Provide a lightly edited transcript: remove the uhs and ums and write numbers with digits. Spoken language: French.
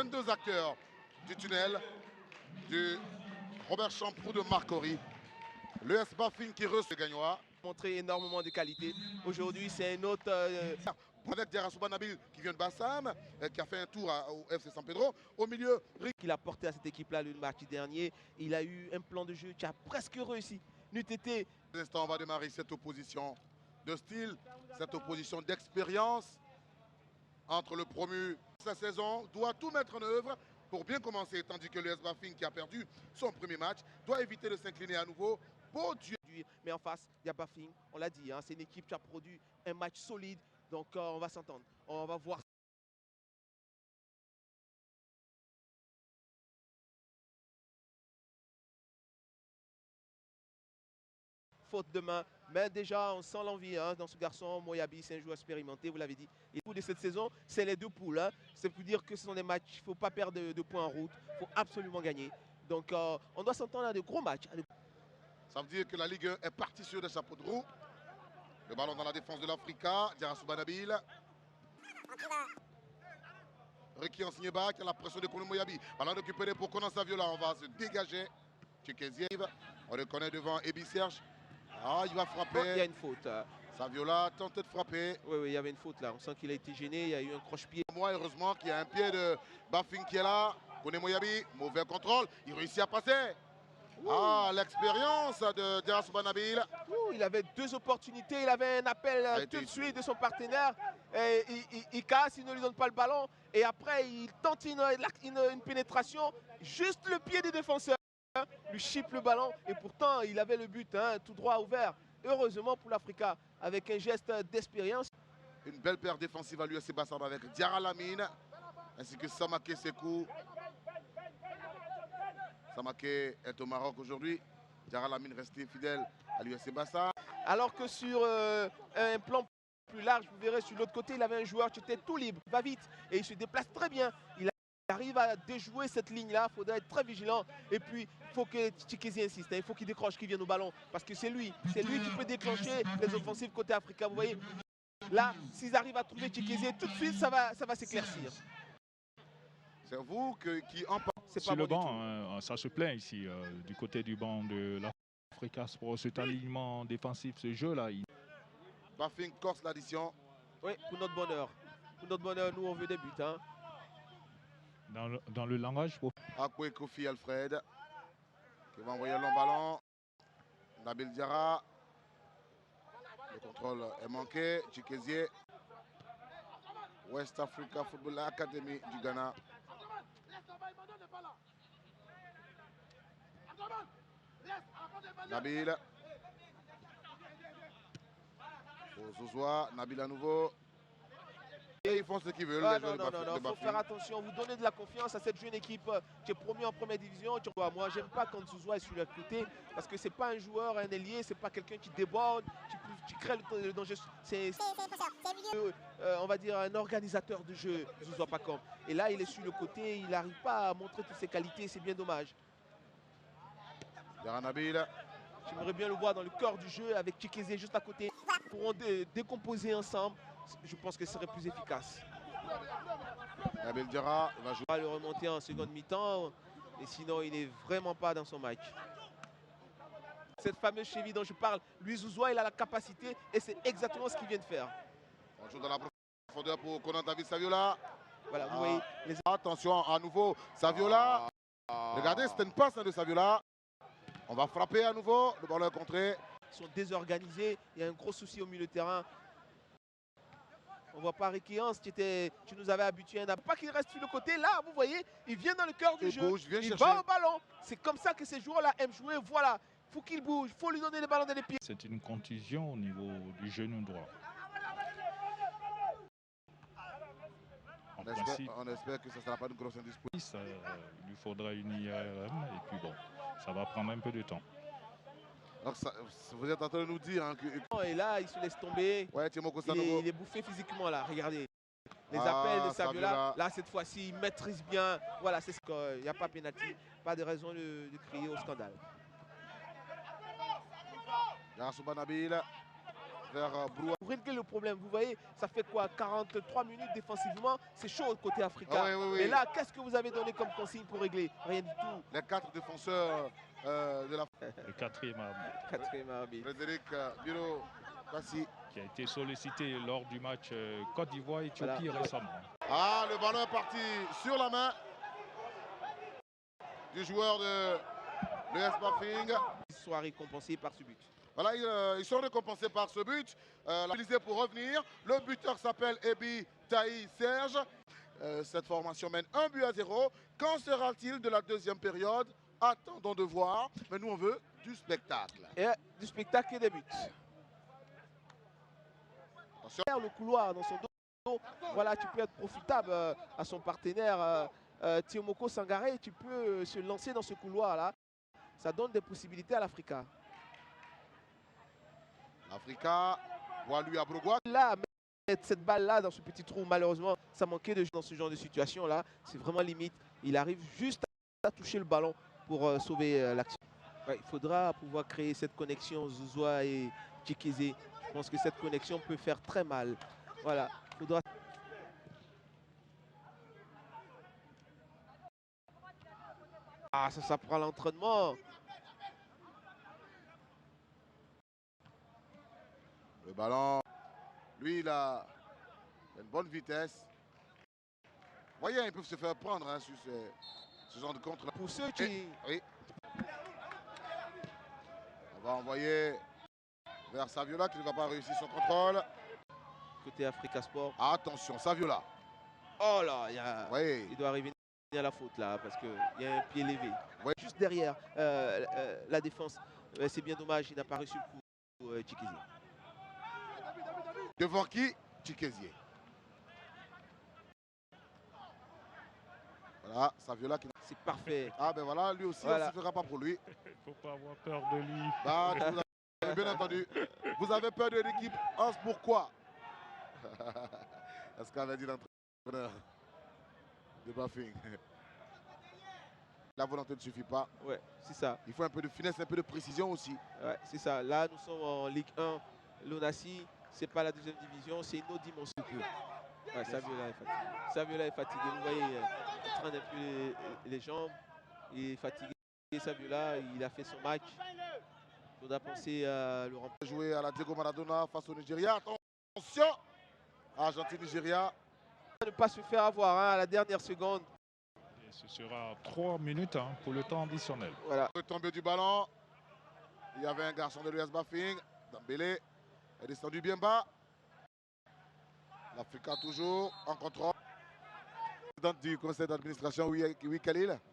22 acteurs du tunnel du Robert Champrou de Marcory. Le S Bafing qui reçoit le Gagnois. Montré énormément de qualité. Aujourd'hui, c'est un autre... Avec Diarra Nabil qui vient de Bassam, qui a fait un tour au FC San Pedro. Au milieu, qu'il a porté à cette équipe-là le match dernier. Il a eu un plan de jeu qui a presque réussi. N'était. Pour l'instant, on va démarrer cette opposition de style, cette opposition d'expérience entre le promu. Sa saison doit tout mettre en œuvre pour bien commencer, tandis que le S Bafing qui a perdu son premier match doit éviter de s'incliner à nouveau. Beau Dieu. Mais en face, il y a Bafing, on l'a dit, hein, c'est une équipe qui a produit un match solide. Donc on va s'entendre, on va voir. Faute de main, mais déjà on sent l'envie hein, dans ce garçon. Moyabi, c'est un joueur expérimenté, vous l'avez dit. Et pour de cette saison, c'est les deux poules. Hein. C'est pour dire que ce sont des matchs, il ne faut pas perdre de points en route, il faut absolument gagner. Donc on doit s'entendre à de gros matchs. Ça veut dire que la Ligue 1 est partie sur des chapeaux de roue. Le ballon dans la défense de l'Africa, Diarra Nabil. Ricky Ansigneba qui a la pression de Kounou Moyabi. Ballon récupéré pour Konan Saviola. On va se dégager. Tchékéziev. On le connaît devant Ebi Serge. Ah, il va frapper. Il y a une faute. Saviola tente de frapper. Oui, il y avait une faute là. On sent qu'il a été gêné. Il y a eu un croche-pied. Moi, heureusement qu'il y a un pied de Bafing qui est là. Kounou Moyabi, mauvais contrôle. Il réussit à passer. Ouh. Ah, l'expérience de Diarra Nabil. Il avait deux opportunités. Il avait un appel tout de suite de son partenaire. Et il casse, il ne lui donne pas le ballon. Et après, il tente une pénétration. Juste le pied des défenseurs lui chipe le ballon. Et pourtant, il avait le but hein, tout droit ouvert. Heureusement pour l'Africa, avec un geste d'expérience. Une belle paire défensive à l'USC Bassam avec Diarra Lamine ainsi que Samake Sekou. Samake est au Maroc aujourd'hui. Diarra Lamine resté fidèle à l'USC Bassam. Alors que sur un plan plus large, vous verrez sur l'autre côté, il avait un joueur qui était tout libre, il va vite et il se déplace très bien. Il arrive à déjouer cette ligne-là, il faudra être très vigilant. Et puis, il faut que Tchékézi insiste, hein, il faut qu'il décroche, qu'il vienne au ballon. Parce que c'est lui qui peut déclencher les offensives côté africain. Vous voyez, là, s'ils arrivent à trouver Tchékézi, tout de suite, ça va s'éclaircir. C'est vous qui en parlez. Sur le banc, ça se plaint ici, du côté du banc de l'Africa Sport, cet alignement défensif, ce jeu-là. Bafing corse l'addition. Oui, pour notre bonheur. Pour notre bonheur, nous, on veut des buts. Hein. Dans le langage. Akwe Kofi Alfred qui va envoyer un long ballon. Nabil Diarra. Le contrôle est manqué. Tchékézié. West Africa Football Academy du Ghana. Nabil. Zouzoua, Nabil à nouveau. Et ils font ce qu'ils veulent. Non, il faut faire attention. Vous donnez de la confiance à cette jeune équipe qui est promue en première division. Moi, j'aime pas quand Zouzoua est sur le côté parce que c'est pas un joueur, un ailier, c'est pas quelqu'un qui déborde, qui crée le danger. C'est on va dire un organisateur de jeu, Zouzoua Pacom. Et là, il est sur le côté, il n'arrive pas à montrer toutes ses qualités, c'est bien dommage. Diarra Nabil. J'aimerais bien le voir dans le cœur du jeu avec Tchékézi juste à côté. Ils pourront décomposer ensemble. Je pense que ce serait plus efficace. Nabil Diarra va jouer. Il va le remonter en seconde mi-temps. Et sinon, il n'est vraiment pas dans son match. Cette fameuse cheville dont je parle, Louis Zouzoua, il a la capacité et c'est exactement ce qu'il vient de faire. On joue dans la profondeur pour Konan David Saviola. Voilà, vous voyez. Attention à nouveau, Saviola. Regardez, c'était une passe de Saviola. On va frapper à nouveau. Le ballon est contré. Ils sont désorganisés. Il y a un gros souci au milieu de terrain. On ne voit pas Ricky Hans qui nous avait habitués. Pas qu'il reste sur le côté. Là, vous voyez, il vient dans le cœur du jeu. Il va au ballon. C'est comme ça que ces joueurs-là aiment jouer. Voilà. Il faut qu'il bouge. Il faut lui donner les ballons dans les pieds. C'est une contusion au niveau du genou droit. On espère que ça ne sera pas une grosse indisposition. Il lui faudra une IRM et puis bon, ça va prendre un peu de temps. Donc vous êtes en train de nous dire hein, que... Et là, il se laisse tomber. Ouais, il est bouffé physiquement là, regardez. Les appels de Saviola, là cette fois-ci, il maîtrise bien. Voilà, c'est ce qu'il n'y a pas pénalty. Pas de raison de crier au scandale. Diarra Nabil vers Brouard. Pour régler le problème, vous voyez, ça fait quoi, 43 minutes défensivement, c'est chaud côté africain. Ah oui. Et là, qu'est-ce que vous avez donné comme consigne pour régler? Rien du tout. Les 4 défenseurs de la Le quatrième arbitre Quatrième arbitre. Frédéric Biro Kassi. qui a été sollicité lors du match Côte d'Ivoire-Éthiopie récemment. Ah, le ballon est parti sur la main du joueur de l'US Bafing. Ils soient récompensés par ce but. Voilà, ils sont récompensés par ce but. Utilisé pour revenir. Le buteur s'appelle Ebi Taï Serge. Cette formation mène 1-0. Qu'en sera-t-il de la deuxième période? Attendons de voir. Mais nous, on veut du spectacle. Et du spectacle et des buts. Attention. Le couloir dans son dos, voilà, tu peux être profitable à son partenaire Thiomoko Sangaré. Tu peux se lancer dans ce couloir-là. Ça donne des possibilités à l'Africa. L'Africa voit lui à Brogua. Là, mettre cette balle-là dans ce petit trou, malheureusement, ça manquait de jeu dans ce genre de situation-là. C'est vraiment limite. Il arrive juste à toucher le ballon pour sauver l'action. Ouais, il faudra pouvoir créer cette connexion Zouzoua et Tchikézé. Je pense que cette connexion peut faire très mal. Voilà, il faudra... Ah, ça prend l'entraînement. Le ballon, lui, il a une bonne vitesse. Vous voyez, ils peuvent se faire prendre hein, sur ce genre de contre. Pour ceux qui... Oui. On va envoyer vers Saviola qui ne va pas réussir son contrôle. Côté Africa Sport. Attention, Saviola. Oh là, il doit arriver à la faute là parce qu'il y a un pied levé. Oui. Juste derrière la défense. C'est bien dommage, il n'a pas reçu le coup Tchikézé. Devant qui? Tchikézié. Voilà, Saviola qui... C'est parfait. Ah ben voilà, lui aussi, Voilà. on ne se fera pas pour lui. Il ne faut pas avoir peur de lui. Bah, vous avez bien entendu. Vous avez peur de l'équipe. Hans, pourquoi? Est-ce qu'avait dit l'entraîneur de Bafing? La volonté ne suffit pas. Ouais, c'est ça. Il faut un peu de finesse, un peu de précision aussi. Ouais, c'est ça. Là, nous sommes en Ligue 1. L'Onassi, c'est pas la deuxième division, c'est une autre dimension. Ouais, Saviola est fatigué. Saviola est fatigué. Vous voyez, il traîne un peu les jambes. Il est fatigué. Saviola, il a fait son match. Il faudra penser à le remplacer. Jouer à la Diego Maradona face au Nigeria. Attention! Argentine-Nigeria. Ne pas se faire avoir hein, à la dernière seconde. Et ce sera 3 minutes hein, pour le temps additionnel. Voilà. Tombé du ballon. Il y avait un garçon de l'US Bafing. Dembélé est descendu bien bas. L'Africa toujours en contrôle. Président du conseil d'administration, oui Khalil.